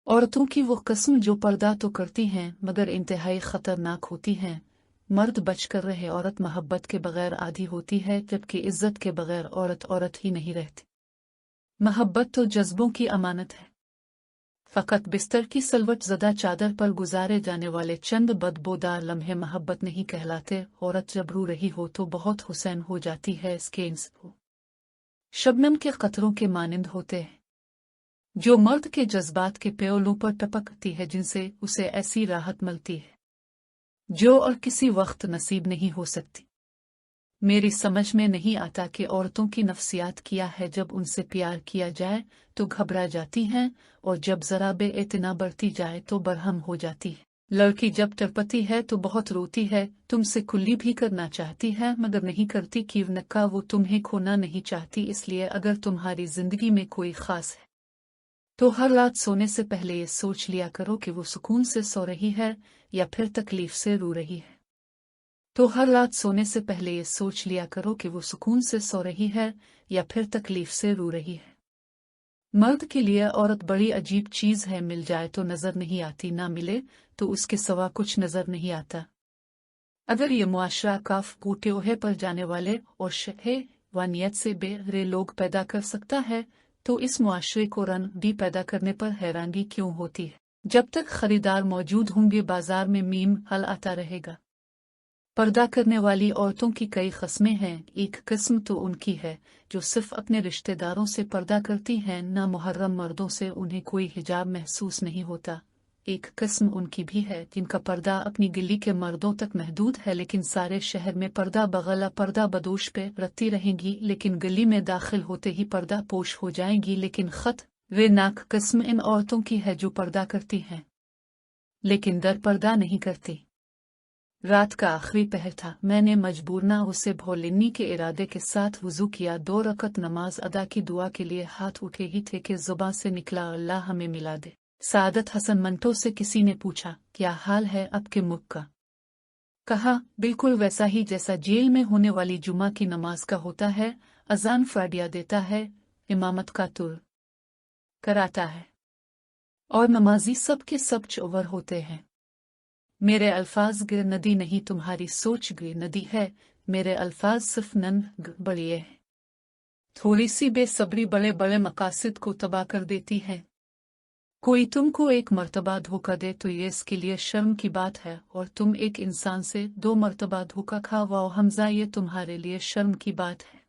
औरतों की वो कस्म जो पर्दा तो करती हैं मगर इंतहाई खतरनाक होती हैं। मर्द बचकर रहे, औरत मोहब्बत के बगैर आधी होती है, जबकि इज्जत के बगैर औरत औरत ही नहीं रहती। मोहब्बत तो जज्बों की अमानत है। फकत बिस्तर की सलवट ज़दा चादर पर गुजारे जाने वाले चंद बदबूदार लम्हे मोहब्बत नहीं कहलाते। औरत जब रो रही हो तो बहुत हुसैन हो जाती है। इसके शबनम के कतरों के मानिंद होते हैं जो मर्द के जज्बात के प्यालों पर टपकती है, जिनसे उसे ऐसी राहत मिलती है जो और किसी वक्त नसीब नहीं हो सकती। मेरी समझ में नहीं आता कि औरतों की नफ्सियात क्या है। जब उनसे प्यार किया जाए तो घबरा जाती हैं, और जब जरा बेइतना बढ़ती जाए तो बरहम हो जाती है। लड़की जब तड़पती है तो बहुत रोती है, तुमसे कुल्ली भी करना चाहती है मगर नहीं करती। कीवनक्का वो तुम्हें खोना नहीं चाहती। इसलिए अगर तुम्हारी जिंदगी में कोई खास है तो हर रात सोने से पहले ये सोच लिया करो कि वो सुकून से सो रही है या फिर तकलीफ से रो रही है। तो हर रात सोने से पहले ये सोच लिया करो कि वो सुकून से सो रही है या फिर तकलीफ से रो रही है। मर्द के लिए औरत बड़ी अजीब चीज है। मिल जाए तो नजर नहीं आती, ना मिले तो उसके सिवा कुछ नजर नहीं आता। अगर ये मुआशरा काफ कूटे ओहे पर जाने वाले और शहवानियत से बेगैर लोग पैदा कर सकता है तो इस मुआशरे को रन भी पैदा करने पर हैरानगी क्यों होती है। जब तक खरीदार मौजूद होंगे बाजार में मीम हल आता रहेगा। पर्दा करने वाली औरतों की कई किस्में हैं। एक किस्म तो उनकी है जो सिर्फ अपने रिश्तेदारों से पर्दा करती हैं, ना मुहर्रम मर्दों से उन्हें कोई हिजाब महसूस नहीं होता। एक किस्म उनकी भी है जिनका पर्दा अपनी गली के मर्दों तक महदूद है, लेकिन सारे शहर में पर्दा बगला पर्दा बदोश पे रखती रहेंगी, लेकिन गली में दाखिल होते ही पर्दा पोश हो जाएंगी। लेकिन वे नाक किस्म इन औरतों की है जो पर्दा करती हैं लेकिन दर पर्दा नहीं करती। रात का आखिरी पहर था। मैंने मजबूरना उसे भोलिनी के इरादे के साथ वुजू किया। 2 रकत नमाज अदा की। दुआ के लिए हाथ उठे ही थे कि जुबान से निकला, अल्लाह हमें मिला दे। सादत हसन मंटो से किसी ने पूछा, क्या हाल है आपके मुख का? कहा, बिल्कुल वैसा ही जैसा जेल में होने वाली जुमा की नमाज का होता है। अजान फाड़िया देता है, इमामत का तुर कराता है और नमाजी सब के सब चौवर होते हैं। मेरे अल्फाज गिर नदी नहीं, तुम्हारी सोच गिर नदी है। मेरे अल्फाज सिर्फ नन बड़िए हैं। थोड़ी सी बेसब्री बड़े बड़े मकासद को तबाह कर देती है। कोई तुमको एक मर्तबा धोखा दे तो ये इसके लिए शर्म की बात है, और तुम एक इंसान से 2 मर्तबा धोखा खाओ हमजा, ये तुम्हारे लिए शर्म की बात है।